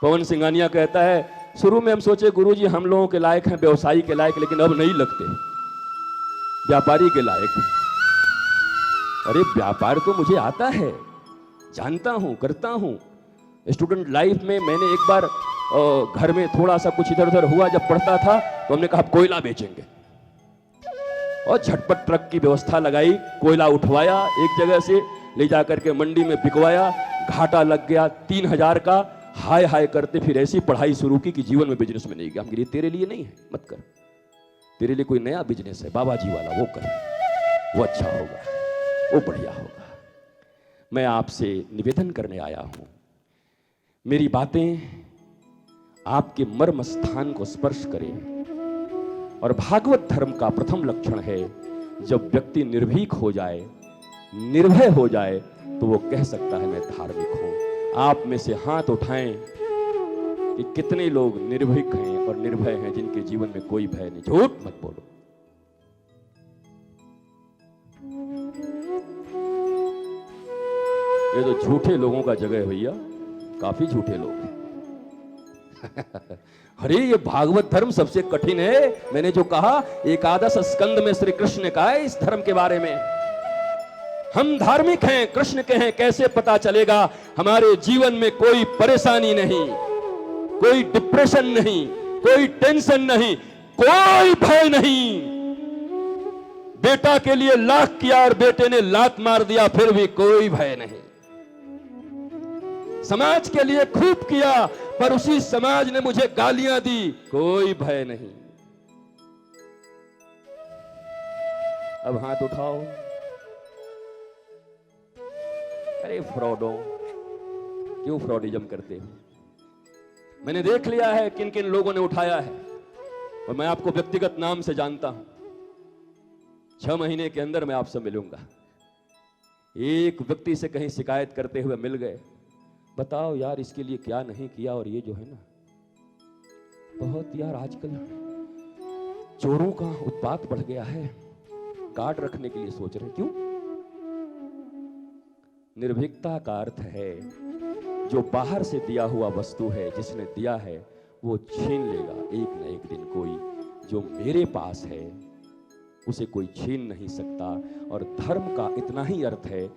पवन सिंघानिया कहता है, शुरू में हम सोचे गुरुजी हम लोगों के लायक हैं, व्यवसायी के लायक, लेकिन अब नहीं लगते, व्यापारी के लायक। अरे व्यापार तो मुझे आता है, जानता हूं, करता हूं। स्टूडेंट लाइफ में मैंने एक बार घर में थोड़ा सा कुछ इधर उधर हुआ, जब पढ़ता था तो हमने कहा कोयला बेचेंगे, और झटपट ट्रक की व्यवस्था लगाई, कोयला उठवाया, एक जगह से ले जाकर के मंडी में बिकवाया, घाटा लग गया 3000 का, हाय हाय करते फिर ऐसी पढ़ाई शुरू की कि जीवन में बिजनेस में नहीं गया। हम कह तेरे लिए नहीं है, मत कर, तेरे लिए कोई नया बिजनेस है बाबा जी वाला, वो कर, वो अच्छा होगा, वो बढ़िया होगा। मैं आपसे निवेदन करने आया हूं, मेरी बातें आपके मर्म स्थान को स्पर्श करें। और भागवत धर्म का प्रथम लक्षण है, जब व्यक्ति निर्भीक हो जाए, निर्भय हो जाए, तो वो कह सकता है मैं धार्मिक हूं। आप में से हाथ उठाएं कि कितने लोग निर्भीक हैं और निर्भय हैं, जिनके जीवन में कोई भय नहीं। झूठ मत बोलो। ये तो झूठे लोगों का जगह है भैया, काफी झूठे लोग हैं। अरे ये भागवत धर्म सबसे कठिन है। मैंने जो कहा, एकादश स्कंद में श्री कृष्ण ने कहा है इस धर्म के बारे में। हम धार्मिक हैं, कृष्ण के हैं, कैसे पता चलेगा? हमारे जीवन में कोई परेशानी नहीं, कोई डिप्रेशन नहीं, कोई टेंशन नहीं, कोई भय नहीं। बेटा के लिए लाख किया और बेटे ने लात मार दिया, फिर भी कोई भय नहीं। समाज के लिए खूब किया, पर उसी समाज ने मुझे गालियां दी, कोई भय नहीं। अब हाथ उठाओ। अरे फ्रॉडो, क्यों फ्रॉडिज्म करते हो? मैंने देख लिया है किन किन लोगों ने उठाया है, और मैं आपको व्यक्तिगत नाम से जानता हूं। 6 महीने के अंदर मैं आपसे मिलूंगा। एक व्यक्ति से कहीं शिकायत करते हुए मिल गए, बताओ यार इसके लिए क्या नहीं किया। और ये जो है ना, बहुत यार आजकल चोरों का उत्पात बढ़ गया है, गार्ड रखने के लिए सोच रहे। क्यों? निर्भीकता का अर्थ है, जो बाहर से दिया हुआ वस्तु है, जिसने दिया है वो छीन लेगा एक न एक दिन कोई। जो मेरे पास है उसे कोई छीन नहीं सकता। और धर्म का इतना ही अर्थ है,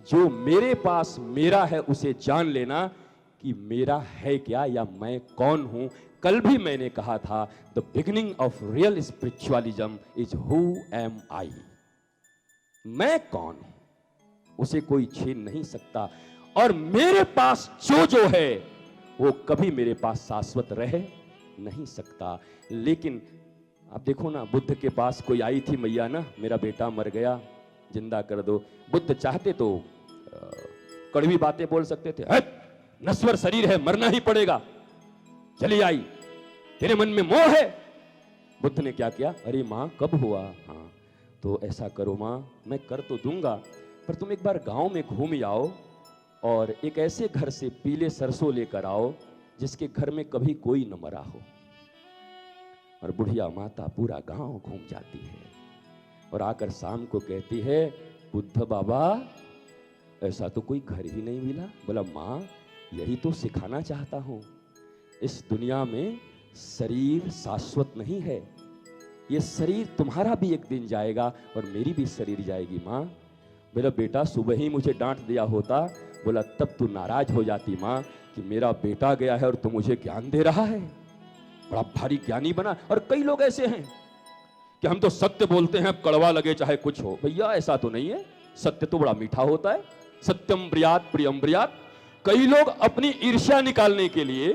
जो मेरे पास मेरा है उसे जान लेना कि मेरा है क्या या मैं कौन हूं। कल भी मैंने कहा था, the beginning of real spiritualism is who am I. मैं कौन हूं उसे कोई छीन नहीं सकता। और मेरे पास जो है वो कभी मेरे पास शाश्वत रह नहीं सकता। लेकिन आप देखो ना, बुद्ध के पास कोई आई थी मैया ना, मेरा बेटा मर गया, जिंदा कर दो। बुद्ध चाहते तो कड़वी बातें बोल सकते थे, नश्वर शरीर है, मरना ही पड़ेगा, चली आई, तेरे मन में मोह है। बुद्ध ने क्या किया? अरे मां कब हुआ? हाँ तो ऐसा करो मां, मैं कर तो दूंगा, पर तुम एक बार गांव में घूम आओ और एक ऐसे घर से पीले सरसों लेकर आओ जिसके घर में कभी कोई न मरा हो। और बुढ़िया माता पूरा गांव घूम जाती है और आकर शाम को कहती है, बुद्ध बाबा ऐसा तो कोई घर ही नहीं मिला। बोला मां यही तो सिखाना चाहता हूं, इस दुनिया में शरीर शाश्वत नहीं है। ये शरीर तुम्हारा भी एक दिन जाएगा और मेरी भी शरीर जाएगी मां। बोला बेटा सुबह ही मुझे डांट दिया होता। बोला तब तू नाराज हो जाती मां कि मेरा बेटा गया है और तू मुझे ज्ञान दे रहा है। बड़ा भारी ज्ञानी बना। और कई लोग ऐसे हैं कि हम तो सत्य बोलते हैं, अब कड़वा लगे चाहे कुछ हो। भैया ऐसा तो नहीं है, सत्य तो बड़ा मीठा होता है। सत्यम ब्रियात प्रियम ब्रियात। कई लोग अपनी ईर्ष्या निकालने के लिए,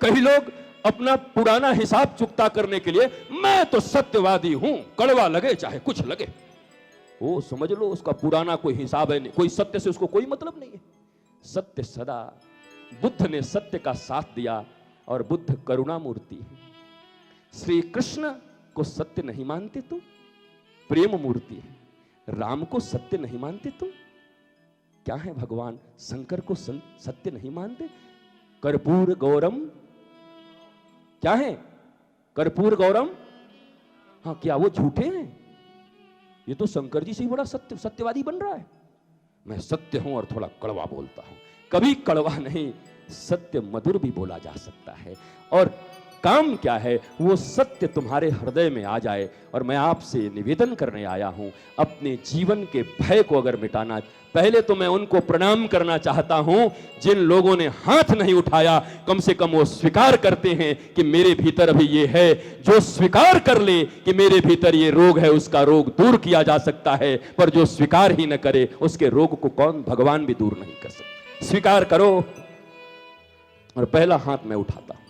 कई लोग अपना पुराना हिसाब चुकता करने के लिए, मैं तो सत्यवादी हूं, कड़वा लगे चाहे कुछ लगे। वो समझ लो उसका पुराना कोई हिसाब है नहीं, कोई सत्य से उसको कोई मतलब नहीं है। सत्य सदा, बुद्ध ने सत्य का साथ दिया और बुद्ध करुणा मूर्ति है। श्री कृष्ण को सत्य नहीं मानते तुम, प्रेम मूर्ति है। राम को सत्य नहीं मानते तुम, क्या है भगवान शंकर को सत्य नहीं मानते। कर्पूर गौरम, क्या है कर्पूर गौरम? हाँ क्या वो झूठे हैं? ये तो शंकर जी से ही बड़ा सत्यवादी बन रहा है। मैं सत्य हूं और थोड़ा कड़वा बोलता हूं, कभी कड़वा नहीं। सत्य मधुर भी बोला जा सकता है। और काम क्या है, वो सत्य तुम्हारे हृदय में आ जाए। और मैं आपसे निवेदन करने आया हूं, अपने जीवन के भय को अगर मिटाना, पहले तो मैं उनको प्रणाम करना चाहता हूं जिन लोगों ने हाथ नहीं उठाया। कम से कम वो स्वीकार करते हैं कि मेरे भीतर अभी ये है। जो स्वीकार कर ले कि मेरे भीतर ये रोग है, उसका रोग दूर किया जा सकता है। पर जो स्वीकार ही न करे, उसके रोग को कौन, भगवान भी दूर नहीं कर सकते। स्वीकार करो। और पहला हाथ मैं उठाता हूं।